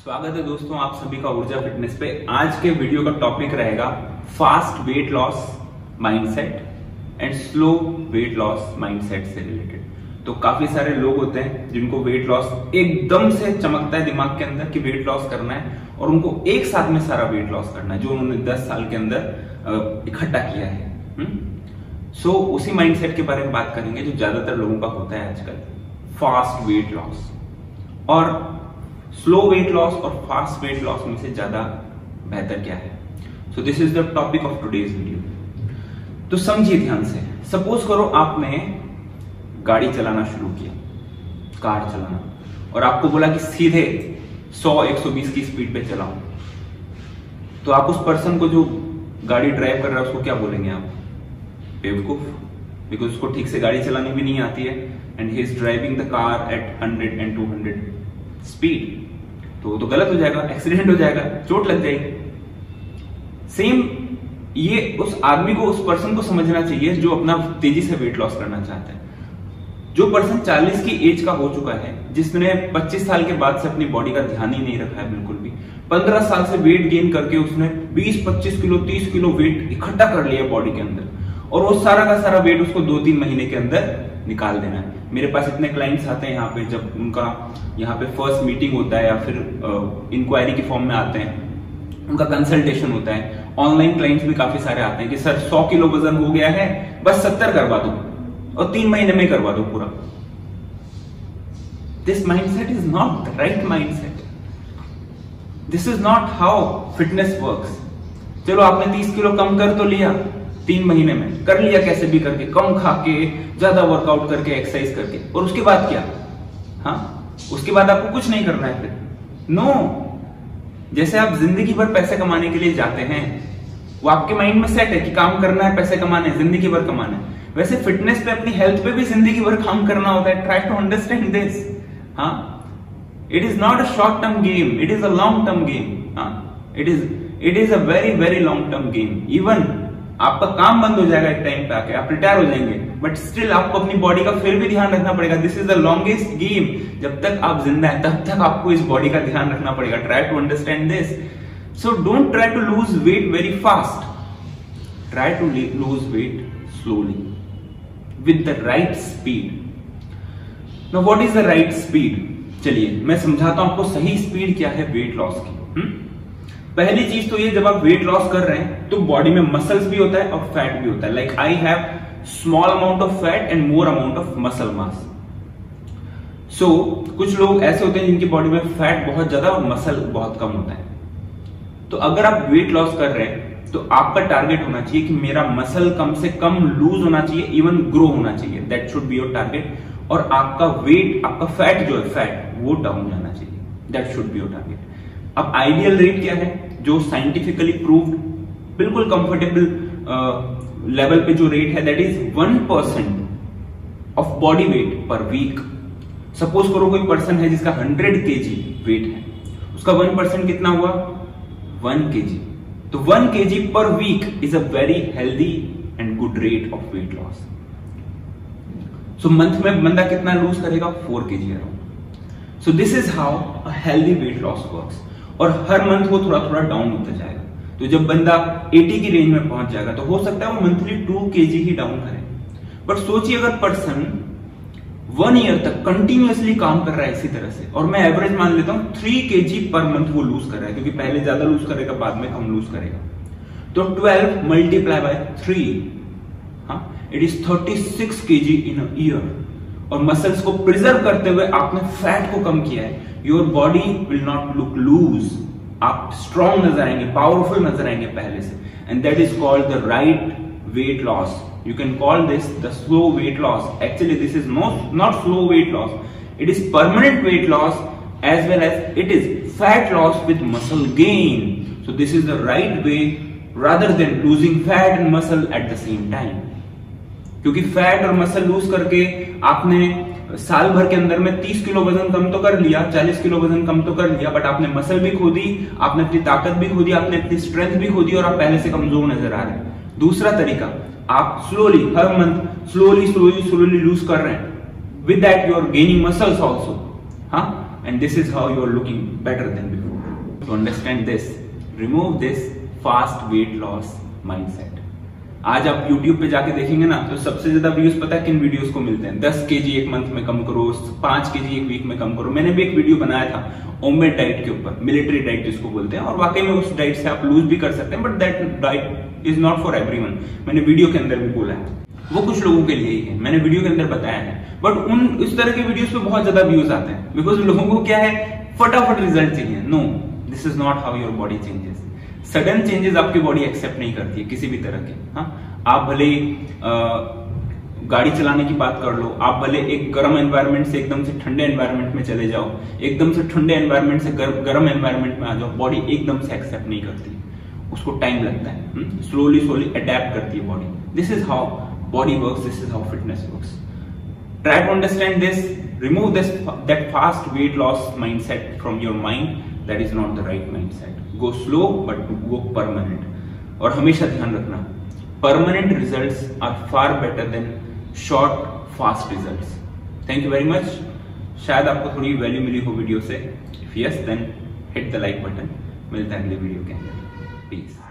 स्वागत है दोस्तों आप सभी का ऊर्जा फिटनेस पे। आज के वीडियो का टॉपिक रहेगा fast weight loss mindset and slow weight loss mindset से रिलेटेड। तो काफी सारे लोग होते हैं जिनको वेट लॉस एकदम से चमकता है दिमाग के अंदर कि वेट लॉस करना है और उनको एक साथ में सारा वेट लॉस करना है जो उन्होंने 10 साल के अंदर इकट्ठा किया है। सो उसी माइंडसेट के बारे में बात करेंगे जो ज्यादातर लोगों का होता है आजकल, फास्ट वेट लॉस। और स्लो वेट लॉस और फास्ट वेट लॉस में से ज्यादा बेहतर क्या है। सो this is the topic of today's video. तो समझिए ध्यान से। सपोज करो आपने गाड़ी चलाना शुरू किया, कार चलाना, और आपको बोला कि सीधे 100-120 की स्पीड पे चलाओ। तो आप उस पर्सन को जो गाड़ी ड्राइव कर रहा है उसको क्या बोलेंगे आप? बेवकूफ, बिकॉज उसको ठीक से गाड़ी चलानी भी नहीं आती है and he is driving the car eight 100 and 200 speed. तो गलत हो जाएगा, एक्सीडेंट हो जाएगा, चोट लग जाएगी। सेम ये उस आदमी को, उस पर्सन को समझना चाहिए जो अपना तेजी से वेट लॉस करना चाहता है। जो पर्सन 40 की एज का हो चुका है, जिसने 25 साल के बाद से अपनी बॉडी का ध्यान ही नहीं रखा है बिल्कुल भी, 15 साल से वेट गेन करके उसने 20-25 किलो 30 किलो वेट इकट्ठा कर लिया बॉडी के अंदर, और वो सारा का सारा वेट उसको 2-3 महीने के अंदर निकाल देना है। मेरे पास इतने क्लाइंट्स आते हैं यहाँ पे, जब उनका यहाँ पे फर्स्ट मीटिंग होता है या फिर इंक्वायरी के फॉर्म में आते हैं, उनका कंसल्टेशन होता है। ऑनलाइन क्लाइंट्स भी काफी सारे आते हैं कि सर 100 किलो वजन हो गया है, बस 70 करवा दो और 3 महीने में करवा दो पूरा। This mindset is not the right mindset. This is not how fitness works. चलो आपने 30 किलो कम कर तो लिया, 3 महीने में कर लिया, कैसे भी करके, कम खा के, ज्यादा वर्कआउट करके, एक्सरसाइज करके, और उसके बाद क्या? हाँ, उसके बाद आपको कुछ नहीं करना है फिर। नो, जैसे आप जिंदगी भर पैसे कमाने के लिए जाते हैं, वो आपके माइंड में सेट है कि काम करना है, पैसे कमाने, जिंदगी भर कमाना है। वैसे फिटनेस पे, अपनी हेल्थ पे भी जिंदगी भर काम करना होता है। Try to understand this. हाँ, it is not a short term game, it is a long term game. हाँ, it is a very very long term game. Even आपका काम बंद हो जाएगा एक टाइम पे आके, आप रिटायर हो जाएंगे, बट स्टिल आपको अपनी बॉडी का फिर भी ध्यान रखना पड़ेगा। This is the longest game. जब तक आप जिंदा है तब तक आपको इस बॉडी का ध्यान रखना पड़ेगा। Try to understand this. So don't try to lose weight very fast, try to lose weight slowly with the right speed. Now what is the right speed? चलिए मैं समझाता हूं आपको सही स्पीड क्या है वेट लॉस की। पहली चीज तो ये, जब आप वेट लॉस कर रहे हैं तो बॉडी में मसल्स भी होता है और फैट भी होता है। Like I have small amount of fat and more amount of muscle mass. So कुछ लोग ऐसे होते हैं जिनकी बॉडी में फैट बहुत ज्यादा और मसल बहुत कम होता है। तो अगर आप वेट लॉस कर रहे हैं तो आपका टारगेट होना चाहिए कि मेरा मसल कम से कम लूज होना चाहिए, इवन ग्रो होना चाहिए। That should be your target. और आपका वेट, आपका फैट जो है, फैट वो डाउन जाना चाहिए। That should be your target. अब आइडियल रेट क्या है? जो साइंटिफिकली प्रूव्ड, बिल्कुल कंफर्टेबल लेवल पे जो रेट है, that is 1% of body weight per week. Suppose करो कोई पर्सन है जिसका 100 kg वेट है, उसका 1% कितना हुआ? 1 kg। तो 1 kg per week is a very healthy and good rate of weight loss. So month में बंदा कितना लूज करेगा? 4 kg around. So this is how a healthy weight loss works. और हर मंथ वो थोड़ा थोड़ा डाउन होता जाएगा। तो जब बंदा 80 की रेंज में पहुंच जाएगा तो हो सकता है वो मंथली 2 kg ही डाउन करे। बट सोचिए अगर पर्सन 1 ईयर तक कंटिन्यूअसली काम कर रहा है इसी तरह से, और मैं एवरेज मान लेता हूं 3 kg पर मंथ वो लूज कर रहा है, क्योंकि पहले ज्यादा लूज करेगा, बाद में कम लूज करेगा। तो 12 मल्टीप्लाई बाय 3, हाँ, it is 36 kg in a year. और मसल्स को प्रिजर्व करते हुए आपने फैट को कम किया है। Your body will not look loose, आप स्ट्रॉन्ग नजर आएंगे, पावरफुल नजर आएंगे पहले से। And that is called the right weight loss. You can call this the slow weight loss. Actually this is not slow weight loss, it is permanent weight loss as well as it is fat loss with muscle gain. So this is the right way rather than losing fat and muscle at the same time. क्योंकि fat और muscle loose करके आपने साल भर के अंदर में 30 kilo वजन कम तो कर लिया, 40 किलो वजन कम तो कर लिया, बट आपने मसल भी खो दी, आपने अपनी ताकत भी खो दी, आपने अपनी स्ट्रेंथ भी खो दी, और आप पहले से कमजोर नजर आ रहे हैं। दूसरा तरीका, आप स्लोली हर मंथ स्लोली लूज कर रहे हैं, with that you are gaining muscles also. हाँ, and this is how you are looking better than before. To understand this, remove this fast weight loss mindset. आज आप YouTube पे जाके देखेंगे ना तो सबसे ज्यादा व्यूज पता है किन वीडियोस को मिलते हैं? 10 kg एक मंथ में कम करो, 5 kg एक वीक में कम करो। मैंने भी एक वीडियो बनाया था ओमेड डाइट के ऊपर, मिलिट्री डाइट जिसको बोलते हैं, और वाकई में उस डाइट से आप लूज भी कर सकते हैं, but that diet is not for everyone. मैंने वीडियो के अंदर भी बोला है वो कुछ लोगों के लिए ही है, मैंने वीडियो के अंदर बताया है। बट उन इस तरह के वीडियोस पे बहुत ज्यादा व्यूज आते हैं बिकॉज लोगों को क्या है, फटाफट रिजल्ट चाहिए। No, this is not how your body changes. Sudden changes आपकी बॉडी एक्सेप्ट नहीं करती है किसी भी तरह के। हाँ, आप भले गाड़ी चलाने की बात कर लो, आप भले एक गर्म एनवायरनमेंट से एकदम से ठंडे एनवायरनमेंट में चले जाओ, एकदम से ठंडे एनवायरनमेंट से गर्म एनवायरनमेंट में आ जाओ, बॉडी एकदम से एक्सेप्ट नहीं करती, उसको टाइम लगता है। स्लोली अडेप्ट करती है body. This is how body works, this is how fitness works. Try to understand this, remove that fast weight loss mindset from your mind. That is not the right mindset. Go slow but go permanent. और हमेशा ध्यान रखना, permanent results are far better than short fast results. Thank you very much. शायद आपको थोड़ी value मिली हो video से. If yes, then hit the like button. मिलते हैं अगले वीडियो के अंदर. Peace.